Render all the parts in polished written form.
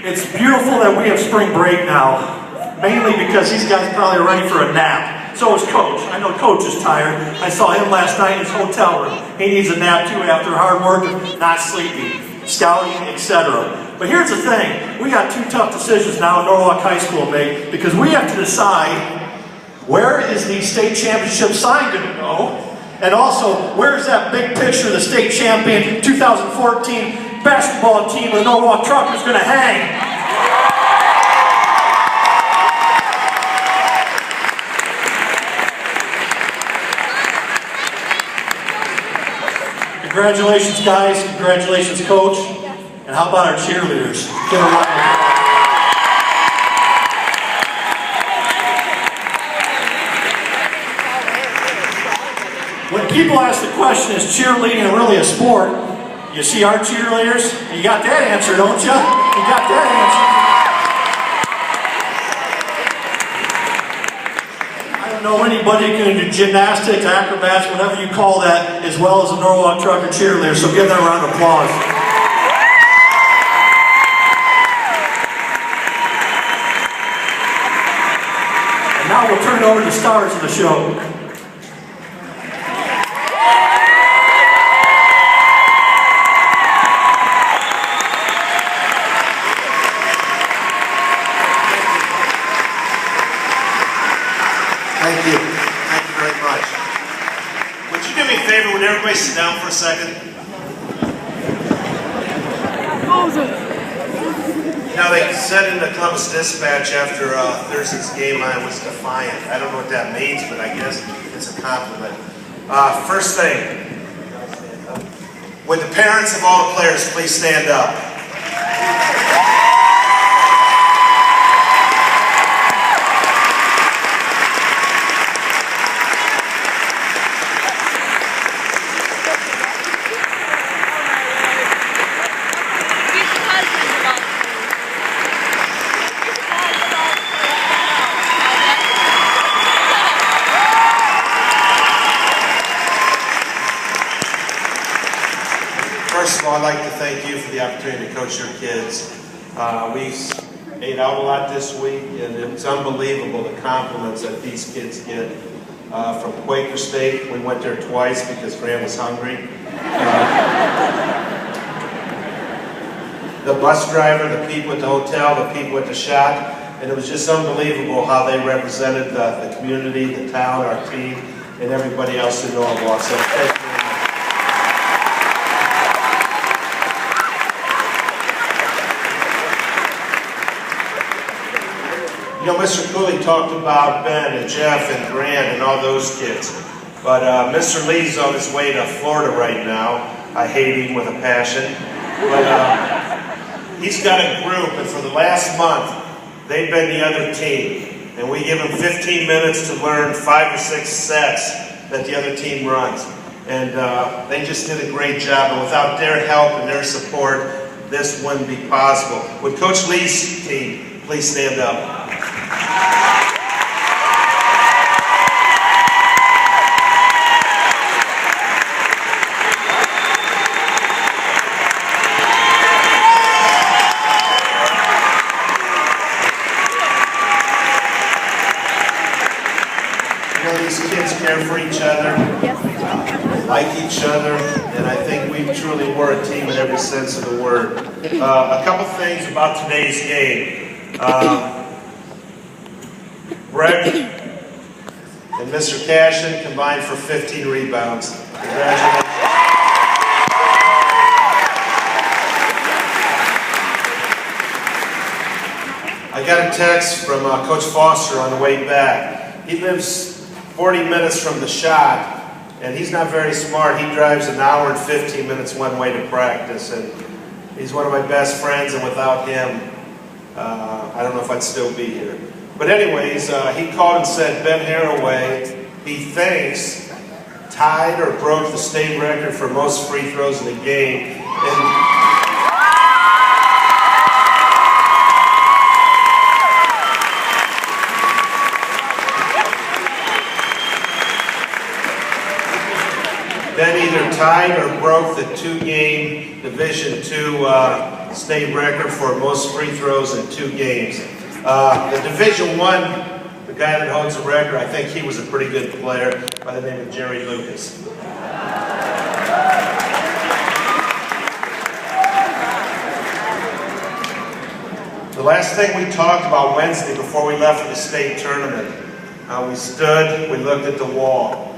It's beautiful that we have spring break now, mainly because these guys probably are ready for a nap. So is Coach. I know Coach is tired. I saw him last night in his hotel room. He needs a nap too after hard work, not sleeping, scouting, etc. But here's the thing. We got two tough decisions now in Norwalk High School to make, because we have to decide where is the state championship sign going to go, and also where's that big picture of the state champion 2014 basketball team of the Norwalk Truckers going to hang. Congratulations, guys. Congratulations, Coach. And how about our cheerleaders? Give a round of applause. When people ask the question, is cheerleading really a sport? You see our cheerleaders? You got that answer, don't you? You got that answer. I don't know anybody who can do gymnastics, acrobats, whatever you call that, as well as a Norwalk Trucker cheerleader, so give them a round of applause. And now we'll turn it over to the stars of the show. Thank you. Thank you very much. Would you do me a favor? Would everybody sit down for a second? Now, they said in the Columbus Dispatch after Thursday's game I was defiant. I don't know what that means, but I guess it's a compliment. First thing, would the parents of all the players please stand up? First of all, I'd like to thank you for the opportunity to coach your kids. We ate out a lot this week, and it's unbelievable the compliments that these kids get from Quaker State. We went there twice because Graham was hungry. The bus driver, the people at the hotel, the people at the shop, and it was just unbelievable how they represented the community, the town, our team, and everybody else in Norwalk. So thank you. You know, Mr. Cooley talked about Ben and Jeff and Grant and all those kids, but Mr. Lee's on his way to Florida right now. I hate him with a passion, but he's got a group, and for the last month, they've been the other team, and we give them 15 minutes to learn 5 or 6 sets that the other team runs, and they just did a great job, and without their help and their support, this wouldn't be possible. Would Coach Lee's team please stand up? You know, these kids care for each other, like each other, and I think we truly were a team in every sense of the word. A couple things about today's game. Brett and Mr. Cashin combined for 15 rebounds. Congratulations. I got a text from Coach Foster on the way back. He lives 40 minutes from the shot, and he's not very smart. He drives an hour and 15 minutes one way to practice, and he's one of my best friends, and without him, I don't know if I'd still be here. But anyways, he called and said Ben Haraway, he thinks, tied or broke the state record for most free throws in the game. Ben either tied or broke the 2-game Division II state record for most free throws in 2 games. The Division I, the guy that holds the record, I think he was a pretty good player by the name of Jerry Lucas. The last thing we talked about Wednesday before we left for the state tournament, we stood, we looked at the wall,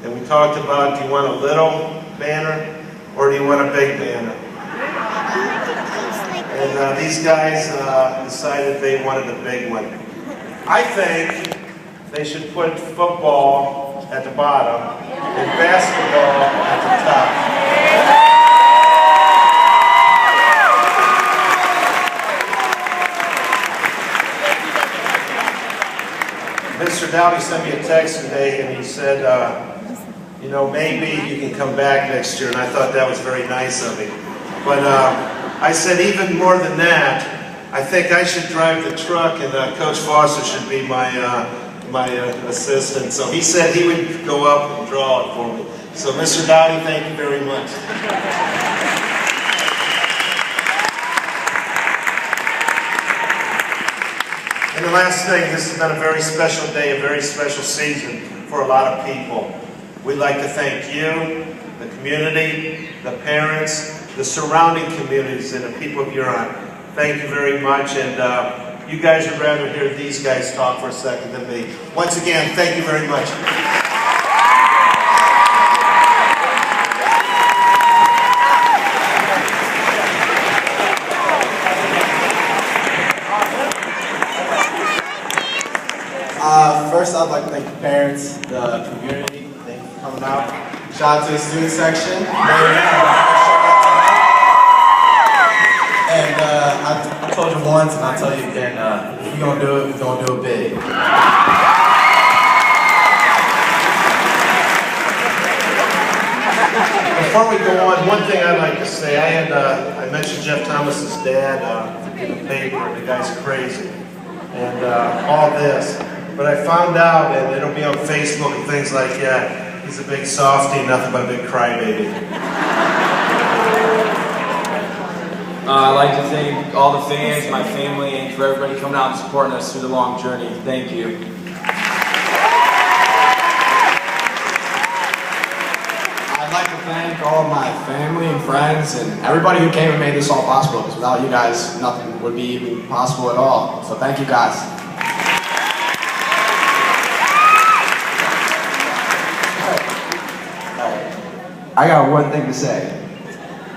and we talked about, do you want a little banner or do you want a big banner? And these guys decided they wanted a big one. I think they should put football at the bottom and basketball at the top. Mr. Dowdy sent me a text today and he said, you know, maybe you can come back next year, and I thought that was very nice of him. But I said even more than that, I think I should drive the truck and Coach Foster should be my assistant. So he said he would go up and draw it for me. So Mr. Dowdy, thank you very much. And the last thing, this has been a very special day, a very special season for a lot of people. We'd like to thank you, the community, the parents, the surrounding communities, and the people of Huron. Thank you very much, and you guys would rather hear these guys talk for a second than me. Once again, thank you very much. First, I'd like to thank the parents, the community. Thank you for coming out. Shout out to the student section. And I told you once, and I'll tell you again, if we're going to do it, we're going to do it big. Before we go on, one thing I'd like to say, I mentioned Jeff Thomas's dad in the paper, the guy's crazy, and all this. But I found out, and it'll be on Facebook and things like that, he's a big softie, nothing but a big crybaby. I'd like to thank all the fans, my family, and for everybody coming out and supporting us through the long journey. Thank you. I'd like to thank all my family and friends and everybody who came and made this all possible, because without you guys, nothing would be even possible at all. So thank you guys. I got one thing to say.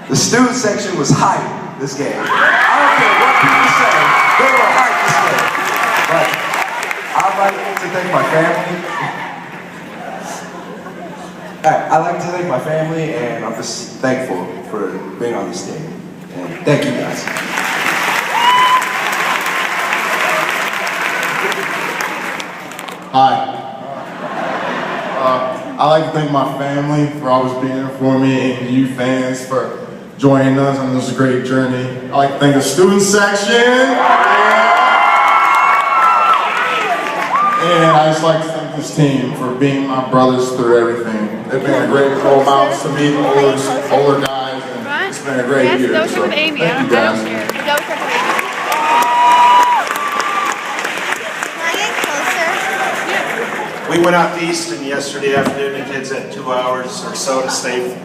The student section was hype this game. I don't care what people say, they were hype this game. But I'd like to thank my family. I'd like to thank my family, and I'm just thankful for being on this team. And thank you guys. Hi. I'd like to thank my family for always being there for me, and you fans for joining us on this great journey. I'd like to thank the student section. And I'd just like to thank this team for being my brothers through everything. They've been a great role models to me, older guys, and it's been a great year. Yes, So, with Amy. thank you guys. We went out to Easton yesterday afternoon, the kids had 2 hours or so to stay,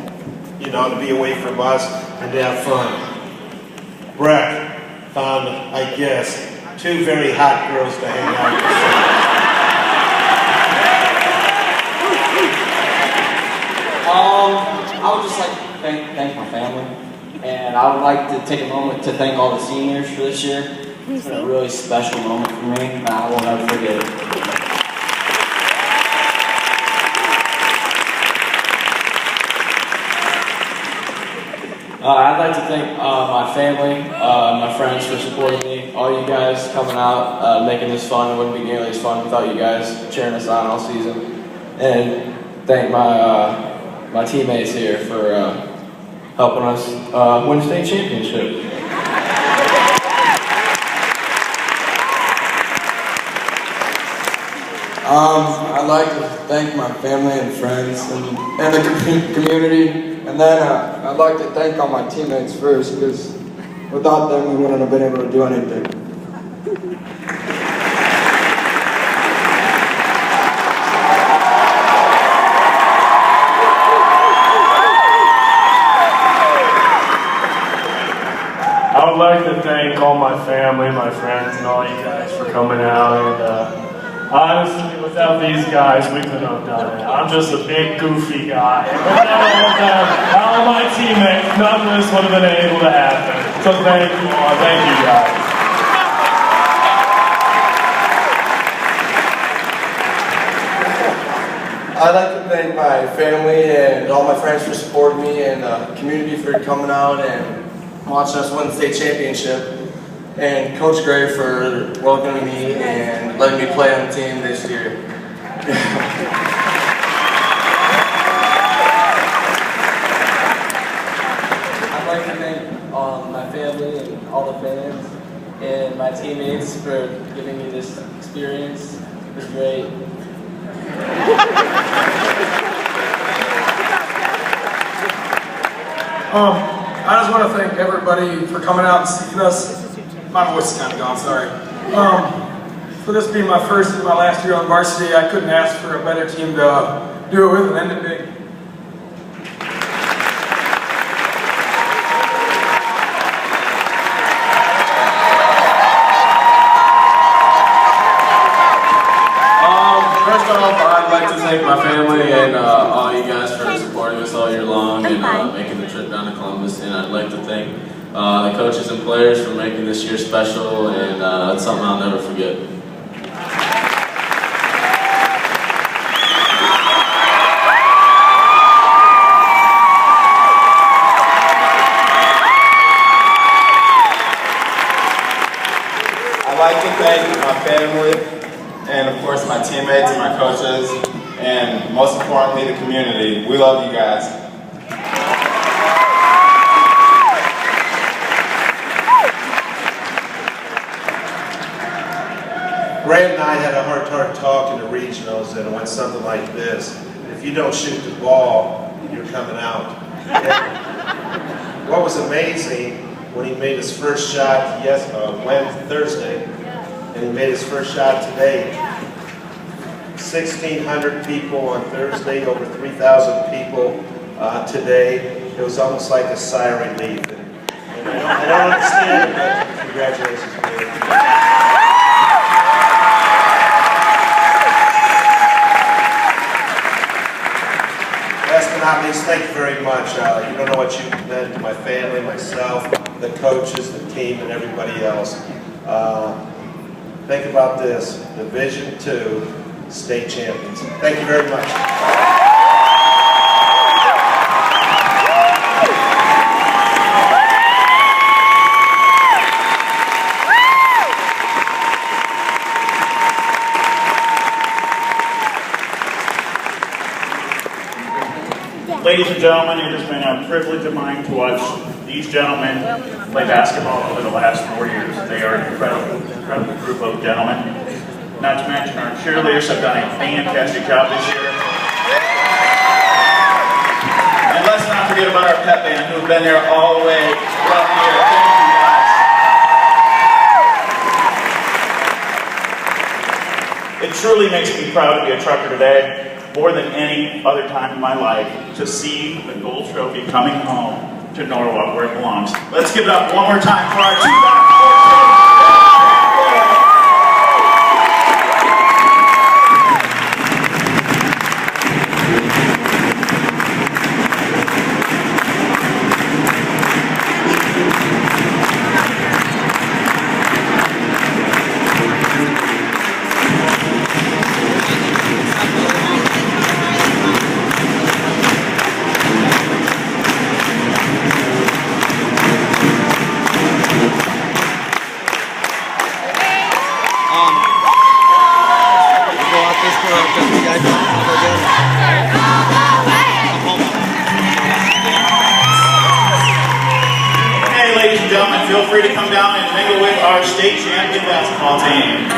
you know, to be away from us and to have fun. Breck found, I guess, 2 very hot girls to hang out with. I would just like to thank my family, and I would like to take a moment to thank all the seniors for this year. It's been a really special moment for me, and I will never forget it. I'd like to thank my family, my friends for supporting me, all you guys coming out, making this fun. It wouldn't be nearly as fun without you guys cheering us on all season. And thank my teammates here for helping us win state championship. I'd like to thank my family and friends and the community. And then I'd like to thank all my teammates first, because without them we wouldn't have been able to do anything. I would like to thank all my family, my friends, and all you guys for coming out. And honestly, without these guys, we couldn't have done it. I'm just a big, goofy guy. And without all my teammates, none of this would have been able to happen. So thank you all. Thank you guys. I'd like to thank my family and all my friends for supporting me, and the community for coming out and watching us win the state championship, and Coach Gray for welcoming me and letting me play on the team this year. I'd like to thank my family and all the fans and my teammates for giving me this experience. It was great. I just want to thank everybody for coming out and seeing us. My voice is kind of gone, sorry. For this being my first and my last year on varsity, I couldn't ask for a better team to do it with and end it big. First off, I'd like to thank my family and all you guys for supporting us all year long and making the trip down to Columbus. And I'd like to thank the coaches and players for making this year special, and it's something I'll never forget. I'd like to thank my family, and of course my teammates and my coaches, and most importantly the community. We love you guys. Grant and I had a heart-to-heart talk in the regionals, and it went something like this: if you don't shoot the ball, you're coming out. And what was amazing, when he made his first shot Thursday, and he made his first shot today, 1,600 people on Thursday, over 3,000 people today. It was almost like a sigh of relief. And I don't understand it, but congratulations, man. Last but not least, thank you very much. You don't know what you meant to my family, myself, the coaches, the team, and everybody else. Think about this: Division II state champions. Thank you very much. Ladies and gentlemen, it has been a privilege of mine to watch these gentlemen play basketball over the last 4 years. They are an incredible group of gentlemen. Not to mention our cheerleaders have done a fantastic job this year. And let's not forget about our pep band, who've been there all the way throughout the year. Thank you guys. It truly makes me proud to be a trucker today, more than any other time in my life, to see the gold trophy coming home to Norwalk where it belongs. Let's give it up one more time for our 2014. Ladies and gentlemen, feel free to come down and mingle with our state champion basketball team.